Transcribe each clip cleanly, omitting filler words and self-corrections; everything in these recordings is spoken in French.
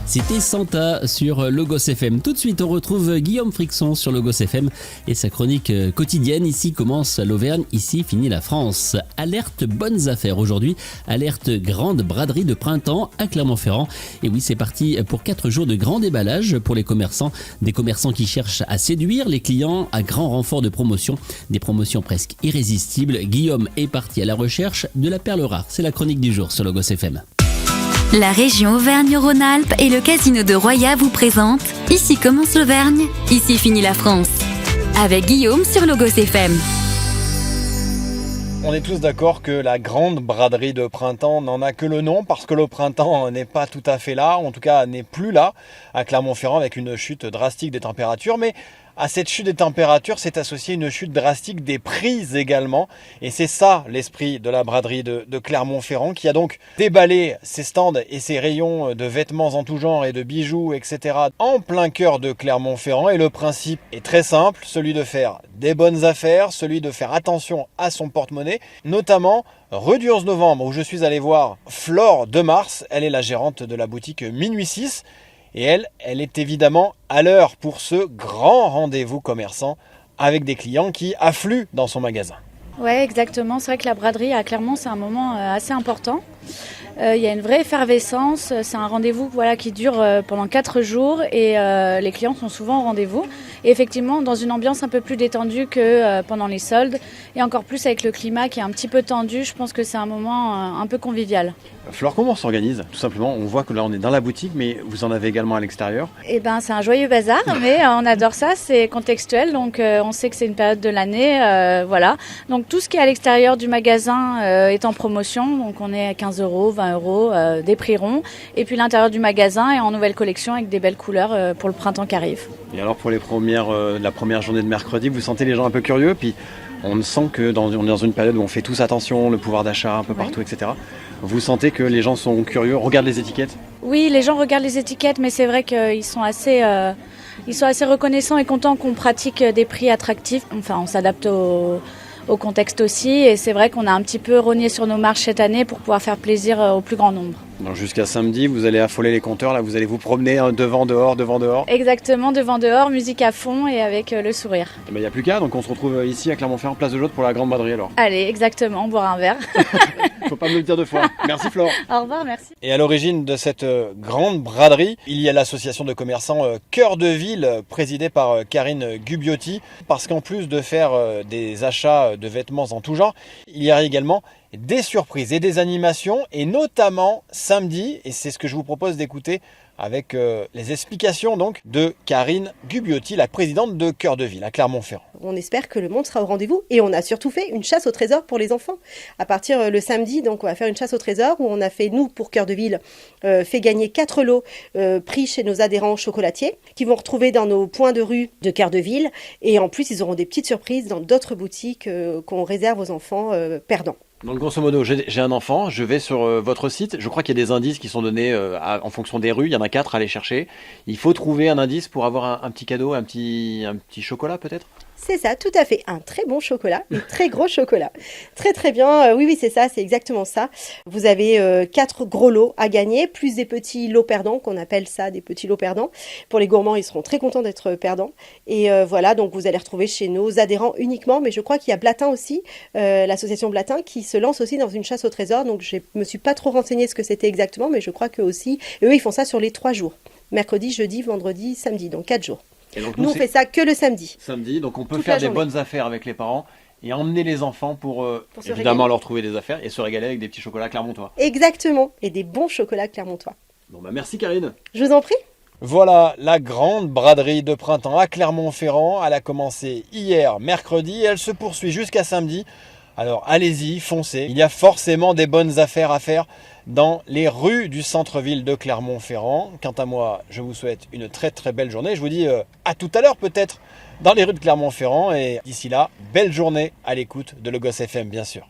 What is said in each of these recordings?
C'était Santa sur Logos FM. Tout de suite, on retrouve Guillaume Frixon sur Logos FM et sa chronique quotidienne. Ici commence l'Auvergne, ici finit la France. Alerte bonnes affaires aujourd'hui, alerte grande braderie de printemps à Clermont-Ferrand. Et oui, c'est parti pour 4 jours de grand déballage pour les commerçants. Des commerçants qui cherchent à séduire les clients à grand renfort de promotion. Des promotions presque irrésistibles. Guillaume est parti à la recherche de la perle rare. C'est la chronique du jour sur Logos FM. La région Auvergne-Rhône-Alpes et le casino de Roya vous présentent Ici commence l'Auvergne, ici finit la France. Avec Guillaume sur Logos FM. On est tous d'accord que la grande braderie de printemps n'en a que le nom parce que le printemps n'est pas tout à fait là, en tout cas n'est plus là à Clermont-Ferrand avec une chute drastique des températures. Mais à cette chute des températures s'est associée une chute drastique des prix également. Et c'est ça l'esprit de la braderie de Clermont-Ferrand qui a donc déballé ses stands et ses rayons de vêtements en tout genre et de bijoux, etc. en plein cœur de Clermont-Ferrand. Et le principe est très simple, celui de faire des bonnes affaires, celui de faire attention à son porte-monnaie, notamment rue du 11 novembre où je suis allé voir Flore de Mars. Elle est la gérante de la boutique Minuit 6. Et elle est évidemment à l'heure pour ce grand rendez-vous commerçant avec des clients qui affluent dans son magasin. Ouais, exactement. C'est vrai que la braderie à Clermont, c'est un moment assez important. Il y a une vraie effervescence. C'est un rendez-vous qui dure pendant 4 jours et les clients sont souvent au rendez-vous. Et effectivement, dans une ambiance un peu plus détendue que pendant les soldes et encore plus avec le climat qui est un petit peu tendu, je pense que c'est un moment un peu convivial. Flore, comment on s'organise ? Tout simplement, on voit que là on est dans la boutique, mais vous en avez également à l'extérieur. C'est un joyeux bazar, mais on adore ça, c'est contextuel, donc on sait que c'est une période de l'année, voilà. Donc tout ce qui est à l'extérieur du magasin est en promotion, donc on est à 15 €, 20 €, des prix ronds. Et puis l'intérieur du magasin est en nouvelle collection avec des belles couleurs pour le printemps qui arrive. Et alors pour la première journée de mercredi, vous sentez les gens un peu curieux, puis on sent que on est dans une période où on fait tous attention, le pouvoir d'achat un peu partout, etc. Vous sentez que les gens sont curieux, regardent les étiquettes ? Oui, les gens regardent les étiquettes, mais c'est vrai qu'ils sont assez reconnaissants et contents qu'on pratique des prix attractifs. Enfin, on s'adapte au contexte aussi, et c'est vrai qu'on a un petit peu rogné sur nos marges cette année pour pouvoir faire plaisir au plus grand nombre. Donc jusqu'à samedi, vous allez affoler les compteurs, là vous allez vous promener devant, dehors. Exactement, devant, dehors, musique à fond et avec le sourire. Il n'y a plus qu'à, donc on se retrouve ici à Clermont-Ferrand, place de Jaude pour la grande braderie alors. Allez, exactement, boire un verre. Faut pas me le dire 2 fois. Merci Flore. Au revoir, merci. Et à l'origine de cette grande braderie, il y a l'association de commerçants Cœur de Ville, présidée par Karine Gubiotti, parce qu'en plus de faire des achats de vêtements en tout genre, il y a également des surprises et des animations, et notamment samedi, et c'est ce que je vous propose d'écouter avec les explications donc de Karine Gubiotti, la présidente de Cœur de Ville à Clermont-Ferrand. On espère que le monde sera au rendez-vous, et on a surtout fait une chasse au trésor pour les enfants. À partir le samedi, donc on va faire une chasse au trésor où on a fait, nous pour Cœur de Ville, fait gagner 4 lots pris chez nos adhérents chocolatiers qui vont retrouver dans nos points de rue de Cœur de Ville, et en plus ils auront des petites surprises dans d'autres boutiques qu'on réserve aux enfants perdants. Donc grosso modo, j'ai un enfant, je vais sur votre site, je crois qu'il y a des indices qui sont donnés en fonction des rues, il y en a 4 à aller chercher. Il faut trouver un indice pour avoir un petit cadeau, un petit chocolat peut-être ? C'est ça, tout à fait. Un très bon chocolat, un très gros chocolat. Très très bien, oui c'est ça, c'est exactement ça. Vous avez 4 gros lots à gagner, plus des petits lots perdants, qu'on appelle ça des petits lots perdants. Pour les gourmands, ils seront très contents d'être perdants. Et voilà, donc vous allez retrouver chez nos adhérents uniquement, mais je crois qu'il y a Blatin aussi, l'association Blatin, qui se lance aussi dans une chasse au trésor. Donc je me suis pas trop renseignée ce que c'était exactement, mais je crois qu'eux aussi, eux ils font ça sur les 3 jours. Mercredi, jeudi, vendredi, samedi, donc 4 jours. Et donc, nous on fait ça que le samedi. Samedi, donc on peut faire des bonnes affaires avec les parents et emmener les enfants pour évidemment leur trouver des affaires et se régaler avec des petits chocolats clermontois. Exactement, et des bons chocolats clermontois. Bon merci Karine. Je vous en prie. Voilà la grande braderie de printemps à Clermont-Ferrand. Elle a commencé hier, mercredi, et elle se poursuit jusqu'à samedi. Alors allez-y, foncez. Il y a forcément des bonnes affaires à faire dans les rues du centre-ville de Clermont-Ferrand. Quant à moi, je vous souhaite une très très belle journée. Je vous dis à tout à l'heure peut-être dans les rues de Clermont-Ferrand. Et d'ici là, belle journée à l'écoute de Logos FM bien sûr.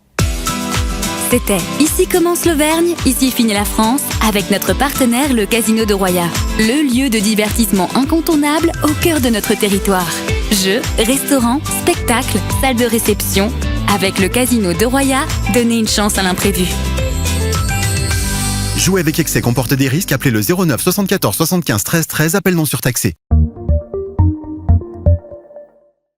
C'était Ici commence l'Auvergne, ici finit la France, avec notre partenaire le Casino de Roya. Le lieu de divertissement incontournable au cœur de notre territoire. Jeux, restaurants, spectacles, salles de réception. Avec le Casino de Roya, donnez une chance à l'imprévu. Jouer avec excès comporte des risques. Appelez le 09 74 75 13 13. Appel non surtaxé.